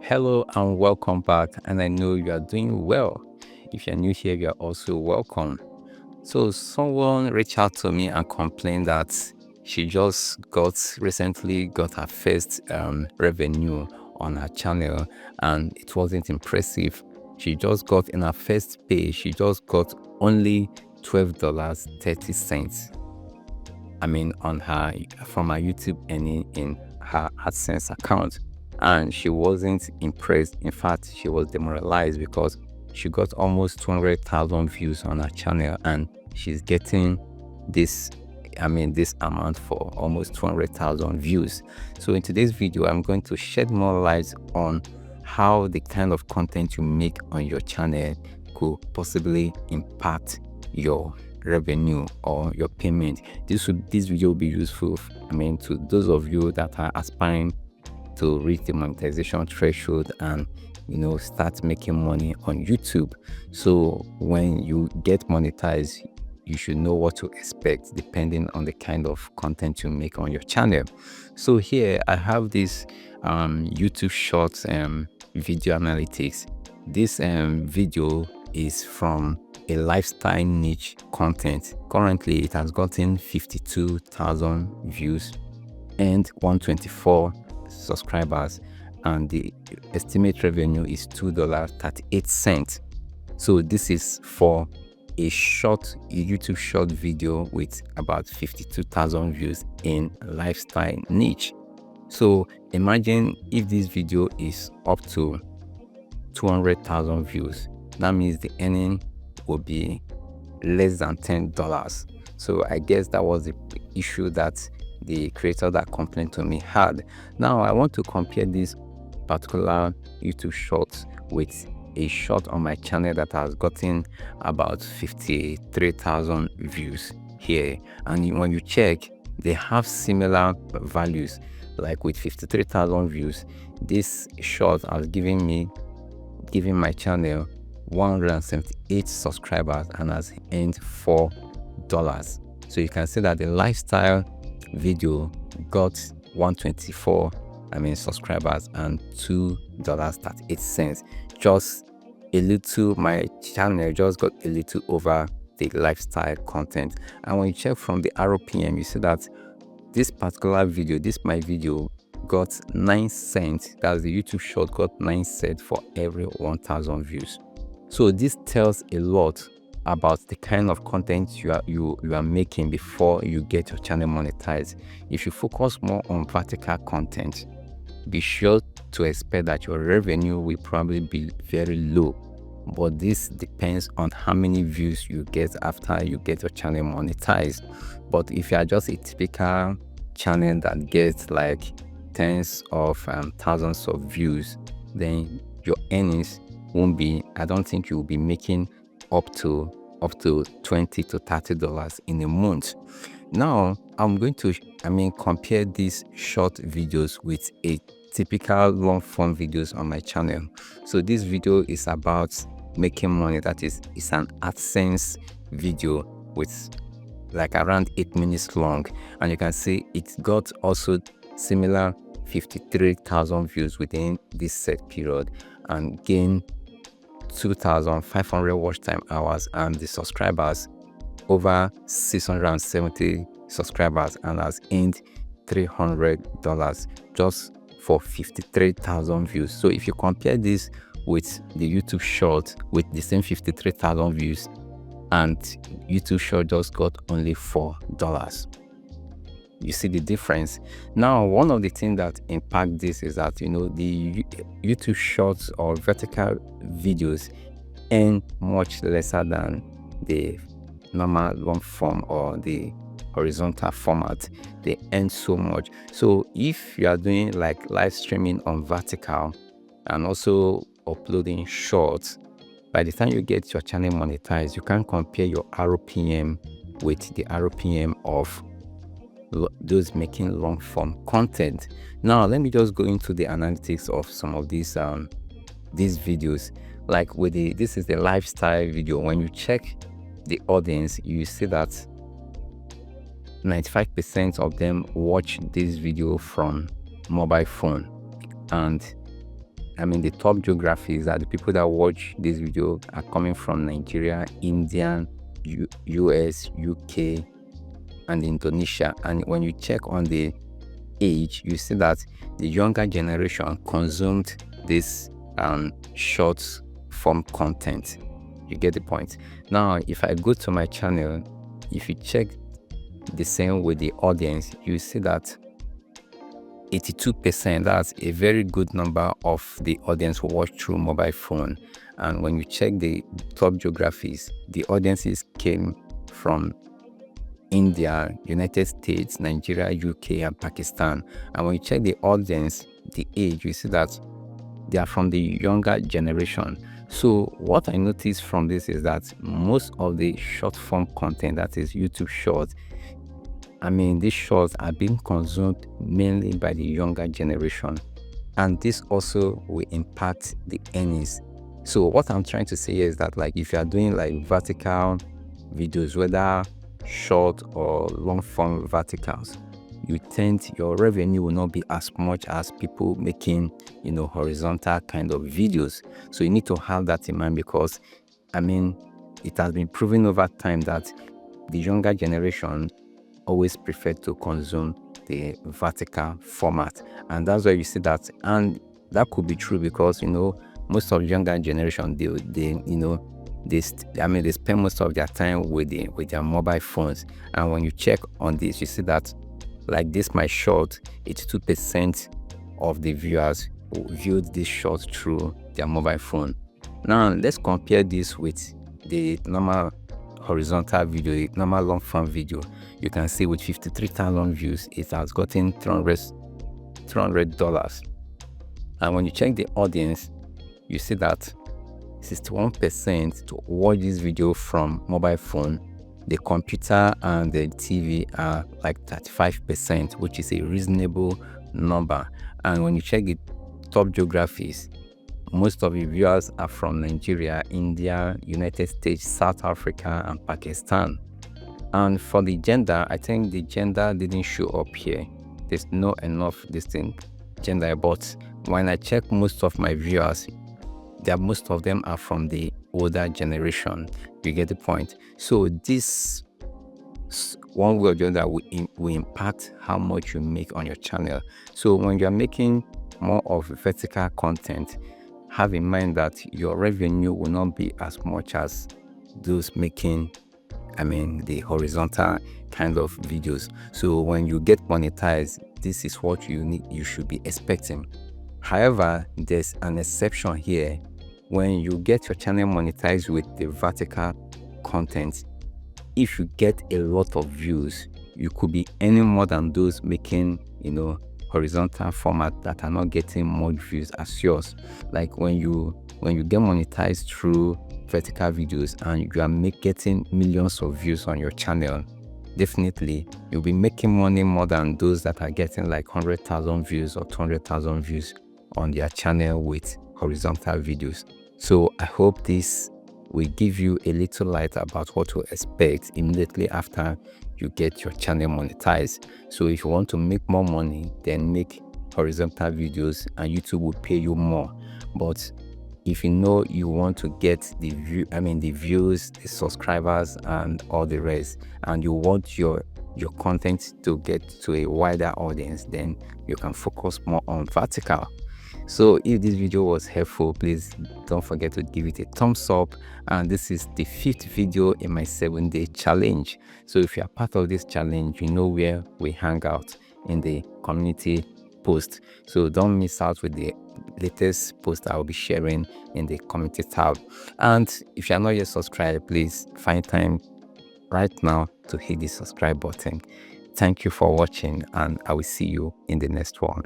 Hello and welcome back, and I know you are doing well. If you're new here, you are also welcome. So someone reached out to me and complained that she just recently got her first revenue on her channel, and it wasn't impressive. She just got, in her first pay, she just got only $12.30. on her, from her YouTube earning in her AdSense account. And she wasn't impressed. In fact, she was demoralized because she got almost 200,000 views on her channel, and she's getting this amount for almost 200,000 views. So in today's video, I'm going to shed more light on how the kind of content you make on your channel could possibly impact your revenue or your payment. This video will be useful to those of you that are aspiring to reach the monetization threshold and start making money on YouTube. So when you get monetized, you should know what to expect depending on the kind of content you make on your channel. So here I have this YouTube Shorts video analytics. This video is from a lifestyle niche content. Currently it has gotten 52,000 views and 124 subscribers, and the estimate revenue is $2.38. So this is for a YouTube short video with about 52,000 views in lifestyle niche. So imagine if this video is up to 200,000 views, that means the earning will be less than $10. So I guess that was the issue that the creator that complained to me had. Now I want to compare this particular YouTube short with a short on my channel that has gotten about 53,000 views here, and when you check, they have similar values. Like with 53,000 views, this short has given my channel 178 subscribers and has earned $4. So you can see that the lifestyle video got 124 subscribers and $2.38. Just a little, my channel just got a little over the lifestyle content. And when you check from the RPM, you see that this particular video, my video, got 9 cents. That's the YouTube short got 9 cents for every 1,000 views. So this tells a lot about the kind of content you are making before you get your channel monetized. If you focus more on vertical content, be sure to expect that your revenue will probably be very low. But this depends on how many views you get after you get your channel monetized. But if you are just a typical channel that gets like tens of thousands of views, then your earnings won't be, I don't think you will be making up to $20 to $30 in a month. Now I'm going to compare these short videos with a typical long form videos on my channel. So this video is about making money. That is, it's an AdSense video with like around 8 minutes long, and you can see it got also similar 53,000 views within this set period and gained 2,500 watch time hours, and the subscribers over 670 subscribers, and has earned $300 just for 53,000 views. So if you compare this with the YouTube short with the same 53,000 views, and YouTube short just got only $4, you see the difference. Now one of the things that impact this is that the YouTube shorts or vertical videos earn much lesser than the normal long form or the horizontal format. They earn so much. So if you are doing like live streaming on vertical and also uploading shorts, by the time you get your channel monetized, you can compare your RPM with the RPM of those making long form content. Now let me just go into the analytics of some of these videos. Like with this is the lifestyle video. When you check the audience, you see that 95% of them watch this video from mobile phone, and the top geographies are the people that watch this video are coming from Nigeria, India, US, UK, and Indonesia. And when you check on the age, you see that the younger generation consumed this short form content. You get the point. Now, if I go to my channel, if you check the same with the audience, you see that 82%, that's a very good number of the audience who watch through mobile phone. And when you check the top geographies, the audiences came from India, United States, Nigeria, UK, and Pakistan. And when you check the audience, the age, you see that they are from the younger generation. So what I noticed from this is that most of the short form content, that is YouTube Shorts, these shorts are being consumed mainly by the younger generation, and this also will impact the earnings. So what I'm trying to say is that, like, if you are doing like vertical videos, whether short or long form verticals, your revenue will not be as much as people making horizontal kind of videos. So you need to have that in mind, because it has been proven over time that the younger generation always prefer to consume the vertical format, and that's why you see that. And that could be true because most of the younger generation, they spend most of their time with their mobile phones. And when you check on this, you see that, like this my short, 82% of the viewers viewed this short through their mobile phone. Now let's compare this with the normal horizontal video, the normal long form video. You can see with 53,000 views, it has gotten $300. And when you check the audience, you see that 61% to watch this video from mobile phone. The computer and the TV are like 35%, which is a reasonable number. And when you check the top geographies, most of the viewers are from Nigeria, India, United States, South Africa, and Pakistan. And for the gender, I think the gender didn't show up here. There's no enough distinct gender, but when I check most of my viewers, most of them are from the older generation. You get the point. So this, one way or the other, will impact how much you make on your channel. So when you're making more of vertical content, have in mind that your revenue will not be as much as those making the horizontal kind of videos. So when you get monetized, this is what you should be expecting. However, there's an exception here. When you get your channel monetized with the vertical content, if you get a lot of views, you could be earning more than those making horizontal format that are not getting much views as yours. Like when you get monetized through vertical videos and you are getting millions of views on your channel, definitely you'll be making money more than those that are getting like 100,000 views or 200,000 views on their channel with horizontal videos. So I hope this will give you a little light about what to expect immediately after you get your channel monetized. So if you want to make more money, then make horizontal videos and YouTube will pay you more. But if you want to get the views, the subscribers, and all the rest, and you want your content to get to a wider audience, then you can focus more on vertical. So if this video was helpful, please don't forget to give it a thumbs up. And this is the 5th video in my 7-day challenge. So if you are part of this challenge, you know where we hang out, in the community post. So don't miss out with the latest post I will be sharing in the community tab. And if you are not yet subscribed, please find time right now to hit the subscribe button. Thank you for watching, and I will see you in the next one.